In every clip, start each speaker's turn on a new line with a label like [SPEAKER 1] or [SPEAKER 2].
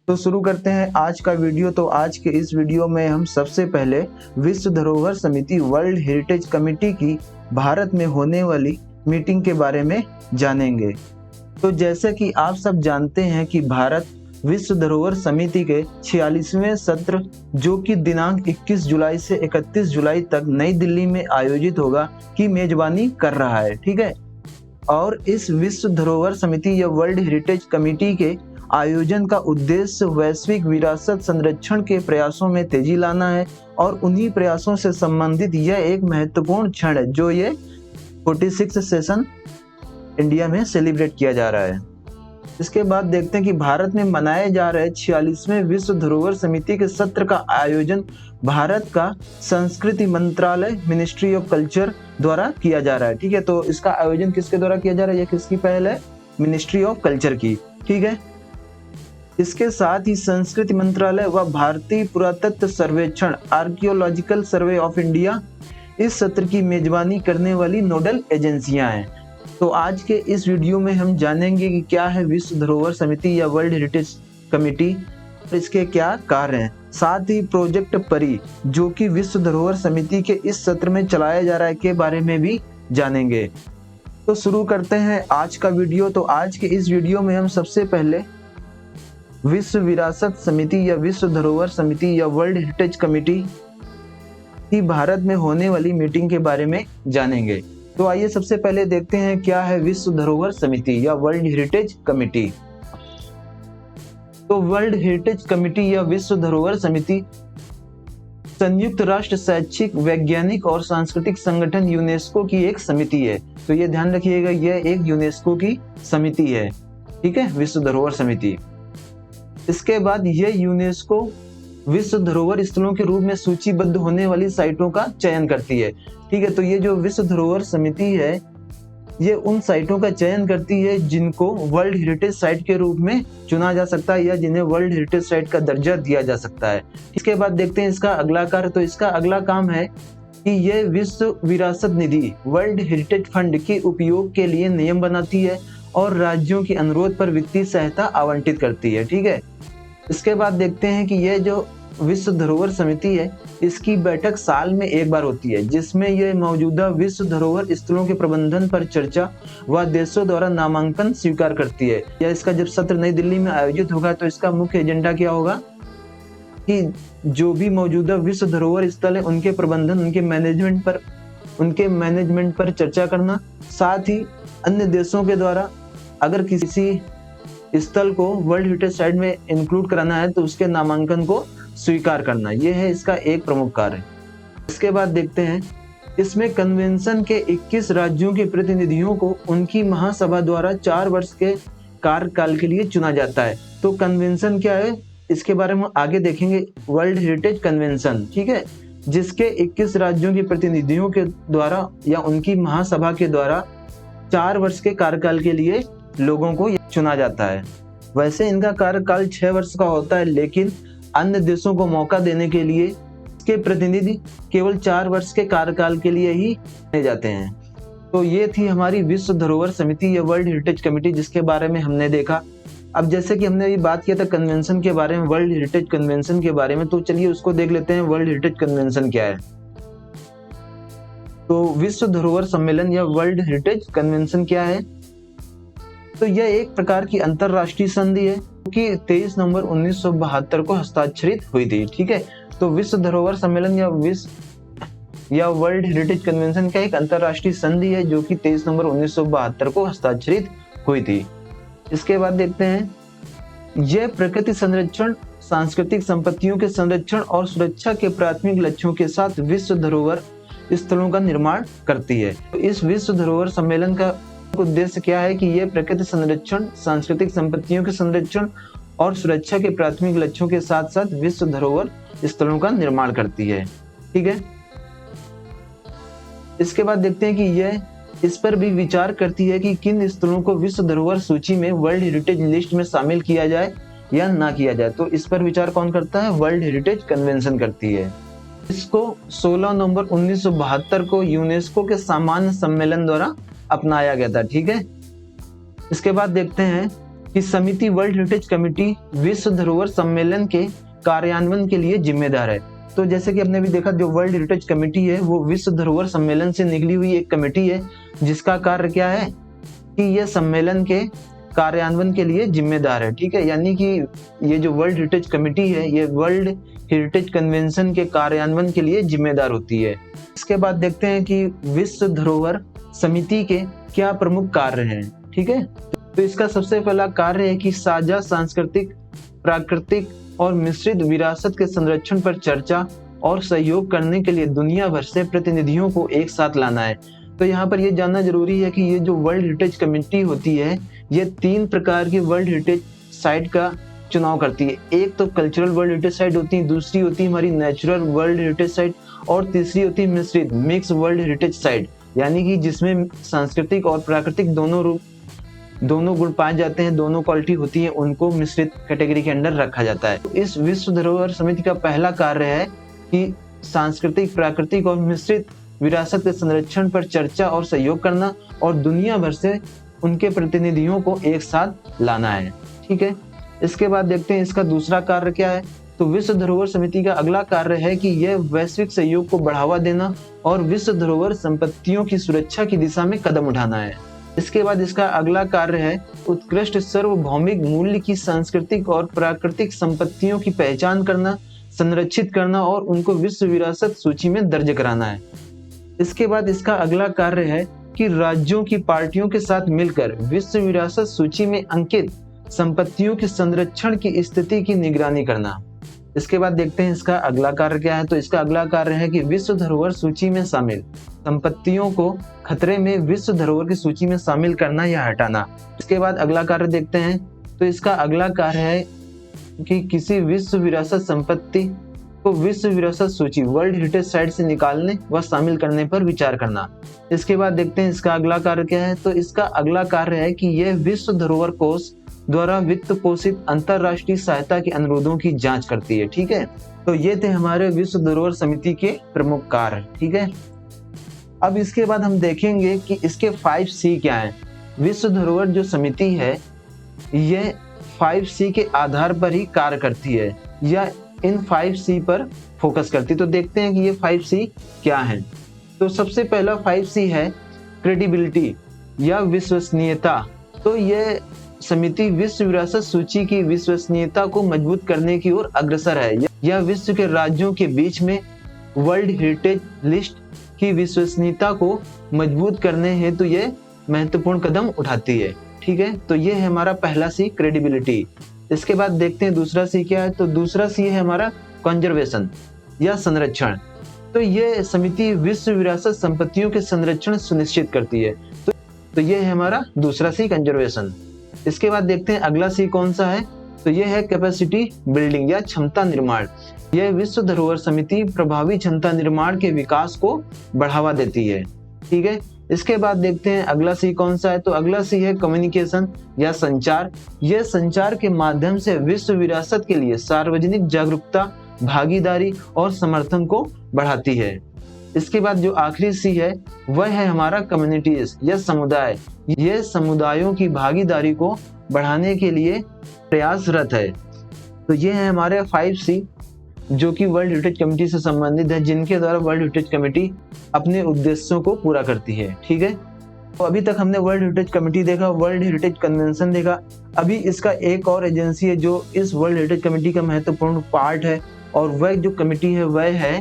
[SPEAKER 1] तो शुरू करते हैं आज का वीडियो। तो आज के इस वीडियो में हम सबसे पहले विश्व धरोहर समिति वर्ल्ड हेरिटेज कमेटी की भारत में होने वाली मीटिंग के बारे में जानेंगे। तो जैसे कि आप सब जानते हैं कि भारत विश्व धरोहर समिति के 46वें सत्र जो कि दिनांक 21 जुलाई से 31 जुलाई तक नई दिल्ली में आयोजित होगा की मेजबानी कर रहा है। ठीक है, और इस विश्व धरोहर समिति या वर्ल्ड हेरिटेज कमेटी के आयोजन का उद्देश्य वैश्विक विरासत संरक्षण के प्रयासों में तेजी लाना है और उन्हीं प्रयासों से संबंधित यह एक महत्वपूर्ण क्षण है जो ये 46 सेशन इंडिया में सेलिब्रेट किया जा रहा है। इसके बाद देखते हैं कि भारत में मनाए जा रहे 46वें विश्व धरोहर समिति के सत्र का आयोजन भारत का संस्कृति मंत्रालय मिनिस्ट्री ऑफ कल्चर द्वारा किया जा रहा है। ठीक है, तो इसका आयोजन किसके द्वारा किया जा रहा है, यह किसकी पहल है, मिनिस्ट्री ऑफ कल्चर की। ठीक है, इसके साथ ही संस्कृति मंत्रालय व भारतीय पुरातत्व सर्वेक्षण आर्कियोलॉजिकल सर्वे ऑफ इंडिया इस सत्र की मेजबानी करने वाली नोडल एजेंसियां हैं। तो आज के इस वीडियो में हम जानेंगे कि क्या है विश्व धरोहर समिति या वर्ल्ड हेरिटेज कमेटी और इसके क्या कार्य हैं। साथ ही प्रोजेक्ट परी जो कि विश्व धरोहर समिति के इस सत्र में चलाया जा रहा है के बारे में भी जानेंगे। तो शुरू करते हैं आज का वीडियो। तो आज के इस वीडियो में हम सबसे पहले विश्व विरासत समिति या विश्व धरोहर समिति या वर्ल्ड हेरिटेज कमेटी की भारत में होने वाली मीटिंग के बारे में जानेंगे। तो आइए सबसे पहले देखते हैं क्या है विश्व धरोहर समिति या वर्ल्ड हेरिटेज कमेटी। तो वर्ल्ड हेरिटेज कमेटी या विश्व धरोहर समिति संयुक्त राष्ट्र शैक्षिक, वैज्ञानिक और सांस्कृतिक संगठन यूनेस्को की एक समिति है। तो ये ध्यान रखिएगा, यह एक यूनेस्को की समिति है। ठीक है, विश्व धरोहर समिति। इसके बाद यह यूनेस्को विश्व धरोहर स्थलों के रूप में सूचीबद्ध होने वाली साइटों का चयन करती है। ठीक है, तो ये जो विश्व धरोहर समिति है ये उन साइटों का चयन करती है जिनको वर्ल्ड हेरिटेज साइट के रूप में चुना जा सकता है या जिन्हें वर्ल्ड हेरिटेज साइट का दर्जा दिया जा सकता है। इसके बाद देखते हैं इसका अगला कार्य। तो इसका अगला काम है कि यह विश्व विरासत निधि वर्ल्ड हेरिटेज फंड के उपयोग के लिए नियम बनाती है और राज्यों के अनुरोध पर वित्तीय सहायता आवंटित करती है। ठीक है, इसके बाद देखते हैं कि यह जो विश्व धरोहर समिति है इसकी बैठक साल में एक बार होती है जिसमें यह मौजूदा विश्व धरोहर स्थलों के प्रबंधन पर चर्चा व देशों द्वारा नामांकन स्वीकार करती है। या इसका जब सत्र नई दिल्ली में आयोजित होगा तो इसका मुख्य एजेंडा क्या होगा कि जो भी मौजूदा विश्व धरोहर स्थल है उनके प्रबंधन, उनके मैनेजमेंट पर चर्चा करना, साथ ही अन्य देशों के द्वारा अगर किसी स्थल को वर्ल्ड हेरिटेज साइट में इंक्लूड कराना है तो उसके नामांकन को स्वीकार करना। यह है इसका एक प्रमुख कार्य। इसके बाद देखते हैं इसमें कन्वेंशन के 21 राज्यों के प्रतिनिधियों को उनकी महासभा द्वारा 4 वर्ष के कार्यकाल के लिए चुना जाता है। तो कन्वेंशन क्या है इसके बारे में आगे देखेंगे। वर्ल्ड हेरिटेज कन्वेंशन, ठीक है, जिसके 21 राज्यों के प्रतिनिधियों के द्वारा या उनकी महासभा के द्वारा 4 वर्ष के कार्यकाल के लिए लोगों को चुना जाता है। वैसे इनका कार्यकाल 6 वर्ष का होता है लेकिन अन्य देशों को मौका देने के लिए इसके प्रतिनिधि केवल 4 वर्ष के कार्यकाल के लिए ही चुने जाते हैं। तो ये थी हमारी विश्व धरोहर समिति या वर्ल्ड हेरिटेज कमेटी जिसके बारे में हमने देखा। अब जैसे कि हमने ये बात किया था कन्वेंशन के बारे में, वर्ल्ड हेरिटेज कन्वेंशन के बारे में, तो चलिए उसको देख लेते हैं वर्ल्ड हेरिटेज कन्वेंशन क्या है। तो विश्व धरोहर सम्मेलन या वर्ल्ड हेरिटेज कन्वेंशन क्या है, तो यह एक प्रकार की अंतरराष्ट्रीय संधि है कि 23 नवंबर 1972 को हस्ताक्षरित हुई थी। ठीक है, तो विश्व धरोहर सम्मेलन या वर्ल्ड हेरिटेज कन्वेंशन का एक अंतरराष्ट्रीय संधि है जो कि 23 नवंबर 1972 को हस्ताक्षरित हुई थी। इसके बाद देखते हैं यह प्रकृति संरक्षण, सांस्कृतिक संपत्तियों के संरक्षण और सुरक्षा के प्राथमिक लक्ष्यों के साथ विश्व धरोहर स्थलों का निर्माण करती है। तो इस विश्व धरोहर सम्मेलन का उद्देश्य क्या है कि यह प्रकृति संरक्षण, सांस्कृतिक संपत्तियों के संरक्षण और सुरक्षा के प्राथमिक लक्ष्यों के साथ साथ विश्व धरोहर स्थलों का निर्माण करती है। ठीक है, इसके बाद देखते हैं कि यह इस पर भी विचार करती है कि किन स्थलों को विश्व धरोहर सूची में वर्ल्ड हेरिटेज लिस्ट में शामिल किया जाए या ना किया जाए। तो इस पर विचार कौन करता है, वर्ल्ड हेरिटेज कन्वेंशन करती है। इसको 16 नवंबर 1972 को यूनेस्को के सामान्य सम्मेलन द्वारा अपनाया गया था। ठीक है, इसके बाद देखते हैं कि समिति वर्ल्ड हेरिटेज कमेटी विश्व धरोहर सम्मेलन के कार्यान्वयन के लिए जिम्मेदार है। तो जैसे कि आपने भी देखा, जो वर्ल्ड हेरिटेज कमेटी है वो विश्व धरोहर सम्मेलन से निकली हुई एक कमेटी है, जिसका कार्य क्या है कि यह सम्मेलन के कार्यान्वयन के लिए जिम्मेदार है। ठीक है, यानी कि ये जो वर्ल्ड हेरिटेज कमेटी है ये वर्ल्ड हेरिटेज कन्वेंशन के कार्यान्वयन के लिए जिम्मेदार होती है। इसके बाद देखते हैं कि विश्व धरोहर समिति के क्या प्रमुख कार्य हैं। ठीक है, तो इसका सबसे पहला कार्य है कि साझा सांस्कृतिक, प्राकृतिक और मिश्रित विरासत के संरक्षण पर चर्चा और सहयोग करने के लिए दुनिया भर से प्रतिनिधियों को एक साथ लाना है। तो यहाँ पर यह जानना जरूरी है कि ये जो वर्ल्ड हेरिटेज कमेटी होती है ये 3 प्रकार की वर्ल्ड हेरिटेज साइट का चुनाव करती है। एक तो कल्चरल वर्ल्ड हेरिटेज साइट होती है, दूसरी होती है हमारी नेचुरल वर्ल्ड हेरिटेज साइट और तीसरी होती है मिश्रित मिक्स वर्ल्ड हेरिटेज साइट, यानी कि जिसमें सांस्कृतिक और प्राकृतिक दोनों गुण पाए जाते हैं, दोनों क्वालिटी होती है, उनको मिश्रित कैटेगरी के अंडर रखा जाता है। इस विश्व धरोहर समिति का पहला कार्य है कि सांस्कृतिक, प्राकृतिक और मिश्रित विरासत के संरक्षण पर चर्चा और सहयोग करना और दुनिया भर से उनके प्रतिनिधियों को एक साथ लाना है। ठीक है, इसके बाद देखते हैं इसका दूसरा कार्य क्या है। तो विश्व धरोहर समिति का अगला कार्य है कि यह वैश्विक सहयोग को बढ़ावा देना और विश्व धरोहर संपत्तियों की सुरक्षा की दिशा में कदम उठाना है। इसके बाद इसका अगला कार्य है उत्कृष्ट सार्वभौमिक मूल्य की सांस्कृतिक और प्राकृतिक संपत्तियों की पहचान करना, संरक्षित करना और उनको विश्व विरासत सूची में दर्ज कराना है। इसके बाद इसका अगला कार्य है कि राज्यों की पार्टियों के साथ मिलकर विश्व विरासत सूची में अंकित संपत्तियों के संरक्षण की स्थिति की निगरानी करना। इसके बाद देखते हैं इसका अगला कार्य क्या है। तो इसका अगला कार्य है कि विश्व धरोहर सूची में शामिल संपत्तियों को खतरे में विश्व धरोहर की सूची में शामिल करना या हटाना। इसके बाद अगला कार्य देखते हैं। तो इसका अगला कार्य है कि किसी विश्व विरासत संपत्ति को विश्व विरासत सूची वर्ल्ड हेरिटेज साइट से निकालने व शामिल करने पर विचार करना। इसके बाद देखते हैं इसका अगला कार्य क्या है। तो इसका अगला कार्य है कि यह विश्व धरोहर कोष द्वारा वित्त पोषित अंतरराष्ट्रीय सहायता के अनुरोधों की जांच करती है। ठीक है, तो ये थे हमारे विश्व धरोहर समिति के प्रमुख कार्य। ठीक है, अब इसके बाद हम देखेंगे कि इसके 5C क्या हैं। विश्व धरोहर जो समिति है ये 5C के आधार पर ही कार्य करती है या इन 5C पर फोकस करती है। तो देखते हैं कि ये 5C क्या हैं। तो सबसे पहला 5C है क्रेडिबिलिटी या विश्वसनीयता। तो ये समिति विश्व विरासत सूची की विश्वसनीयता को मजबूत करने की ओर अग्रसर है। यह विश्व के राज्यों के बीच में वर्ल्ड हेरिटेज लिस्ट की विश्वसनीयता को मजबूत करने हेतु तो ये महत्वपूर्ण कदम उठाती है। ठीक है, तो ये है हमारा पहला C क्रेडिबिलिटी। इसके बाद देखते हैं दूसरा C क्या है। तो दूसरा C है हमारा कंजर्वेशन या संरक्षण। तो ये समिति विश्व विरासत संपत्तियों के संरक्षण सुनिश्चित करती है। तो ये है हमारा दूसरा C कंजर्वेशन। इसके बाद देखते हैं अगला C कौन सा है। तो ये है कैपेसिटी बिल्डिंग या क्षमता निर्माण। यह विश्व धरोहर समिति प्रभावी क्षमता निर्माण के विकास को बढ़ावा देती है। ठीक है, इसके बाद देखते हैं अगला C कौन सा है। तो अगला C है कम्युनिकेशन या संचार। यह संचार के माध्यम से विश्व विरासत के लिए सार्वजनिक जागरूकता, भागीदारी और समर्थन को बढ़ाती है। इसके बाद जो आखिरी C है वह है हमारा कम्युनिटीज या समुदाय। यह समुदायों की भागीदारी को बढ़ाने के लिए प्रयासरत है। तो ये है हमारे 5C जो कि वर्ल्ड हेरिटेज कमेटी से संबंधित है, जिनके द्वारा वर्ल्ड हेरिटेज कमेटी अपने उद्देश्यों को पूरा करती है। ठीक है, तो अभी तक हमने वर्ल्ड हेरिटेज कमेटी देखा, वर्ल्ड हेरिटेज कन्वेंशन देखा। अभी इसका एक और एजेंसी है जो इस वर्ल्ड हेरिटेज कमेटी का महत्वपूर्ण पार्ट है और वह जो कमेटी है वह है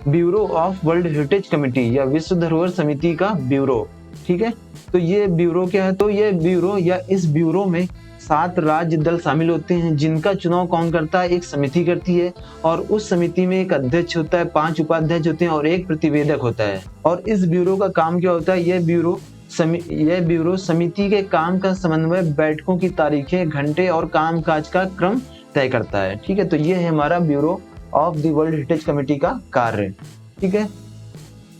[SPEAKER 1] bureau of world heritage committee या विश्व धरोहर समिति का ब्यूरो। ठीक है, तो ये ब्यूरो क्या है। तो ये ब्यूरो या इस ब्यूरो में 7 राज्य दल शामिल होते हैं, जिनका चुनाव कौन करता है, एक समिति करती है और उस समिति में एक अध्यक्ष होता है, 5 उपाध्यक्ष होते हैं और एक प्रतिवेदक होता है। और इस ब्यूरो का काम क्या होता है, यह ब्यूरो समिति के काम का समन्वय, बैठकों की तारीखें, घंटे और कामकाज का क्रम तय करता है। ठीक है, तो ये है हमारा bureau of the world heritage committee का कार्य। ठीक है,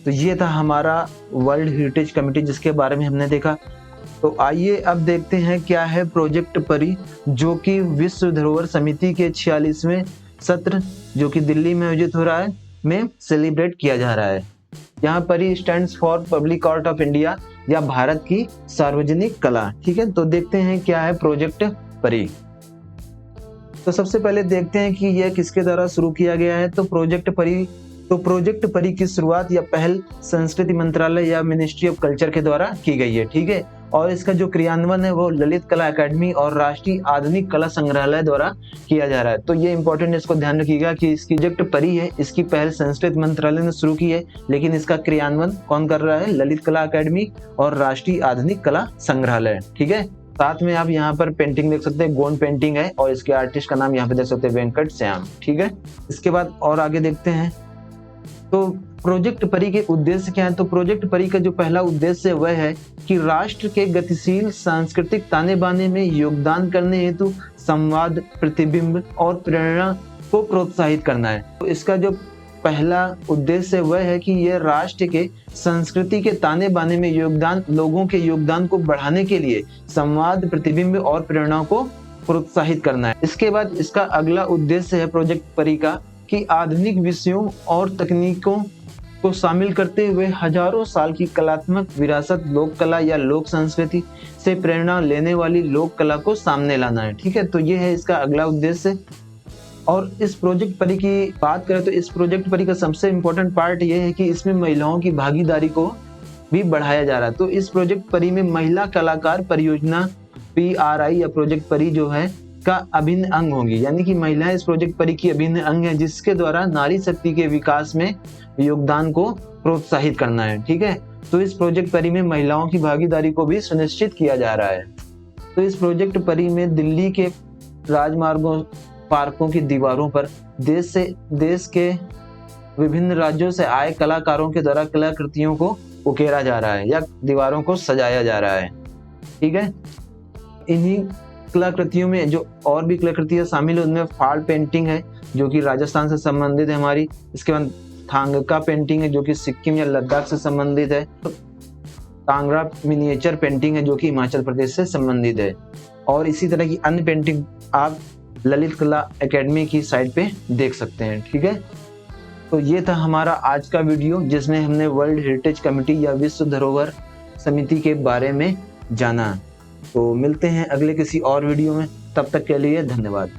[SPEAKER 1] तो ये था हमारा वर्ल्ड हेरिटेज कमेटी जिसके बारे में हमने देखा। तो आइए अब देखते हैं क्या है प्रोजेक्ट परी, जो कि विश्व धरोहर समिति के 46वें सत्र जो कि दिल्ली में आयोजित हो रहा है में सेलिब्रेट किया जा रहा है। यहाँ परी stands for public court of India या भारत की सार्वजनिक कला। ठीक है, तो देखते हैं क्या है प्रोजेक्ट परी। तो सबसे पहले देखते हैं कि यह किसके द्वारा शुरू किया गया है। तो प्रोजेक्ट परी की शुरुआत या पहल संस्कृति मंत्रालय या मिनिस्ट्री ऑफ कल्चर के द्वारा की गई है। ठीक है, और इसका जो क्रियान्वयन है वो ललित कला अकादमी और राष्ट्रीय आधुनिक कला संग्रहालय द्वारा किया जा रहा है। तो ये इंपॉर्टेंट, इसको ध्यान रखिएगा कि इसकी प्रोजेक्ट परी है, इसकी पहल संस्कृति मंत्रालय ने शुरू की है, लेकिन इसका क्रियान्वयन कौन कर रहा है? ललित कला अकादमी और राष्ट्रीय आधुनिक कला संग्रहालय। ठीक है, साथ में आप यहाँ पर पेंटिंग देख सकते हैं, गोंड पेंटिंग है और इसके आर्टिस्ट का नाम यहाँ पे देख सकते हैं वेंकट श्याम। ठीक है, इसके बाद और आगे देखते हैं। तो प्रोजेक्ट परी के उद्देश्य क्या है? तो प्रोजेक्ट परी का जो पहला उद्देश्य वह है कि राष्ट्र के गतिशील सांस्कृतिक ताने बाने में योगदान करने हेतु संवाद, प्रतिबिंब और प्रेरणा को प्रोत्साहित करना है। तो इसका जो पहला उद्देश्य वह है कि यह राष्ट्र के संस्कृति के ताने बाने में योगदान, लोगों के योगदान को बढ़ाने के लिए संवाद, प्रतिबिंब और प्रेरणा को प्रोत्साहित करना है। इसके बाद इसका अगला उद्देश्य है प्रोजेक्ट परी का कि आधुनिक विषयों और तकनीकों को शामिल करते हुए हजारों साल की कलात्मक विरासत, लोक कला या लोक संस्कृति से प्रेरणा लेने वाली लोक कला को सामने लाना है। ठीक है, तो ये है इसका अगला उद्देश्य। और इस प्रोजेक्ट परी की बात करें तो इस प्रोजेक्ट परी का सबसे इम्पोर्टेंट पार्ट ये है कि इसमें महिलाओं की भागीदारी को भी बढ़ाया जा रहा है। तो इस प्रोजेक्ट परी में महिला कलाकार परियोजना PRI या प्रोजेक्ट परी जो है का अभिन्न अंग होगी, यानी कि महिलाएं इस प्रोजेक्ट परी की अभिन्न अंग है, जिसके द्वारा नारी शक्ति के विकास में योगदान को प्रोत्साहित करना है। ठीक है, तो इस प्रोजेक्ट परी में महिलाओं की भागीदारी को भी सुनिश्चित किया जा रहा है। तो इस प्रोजेक्ट परी में दिल्ली के राजमार्गों, पार्कों की दीवारों पर देश के विभिन्न राज्यों से आए कलाकारों के द्वारा कलाकृतियों को उकेरा जा रहा है या दीवारों को सजाया जा रहा है। ठीक है, इन्हीं कलाकृतियों में जो और भी कलाकृतियां शामिल है उनमें फाल पेंटिंग है जो कि राजस्थान से संबंधित है हमारी। इसके बाद थांगका पेंटिंग है जो कि सिक्किम या लद्दाख से संबंधित है। कांगड़ा मिनिएचर पेंटिंग है जो कि हिमाचल प्रदेश से संबंधित है। और इसी तरह की अन्य पेंटिंग आप ललित कला अकेडमी की साइट पे देख सकते हैं। ठीक है, तो ये था हमारा आज का वीडियो जिसमें हमने वर्ल्ड हेरिटेज कमेटी या विश्व धरोहर समिति के बारे में जाना। तो मिलते हैं अगले किसी और वीडियो में, तब तक के लिए धन्यवाद।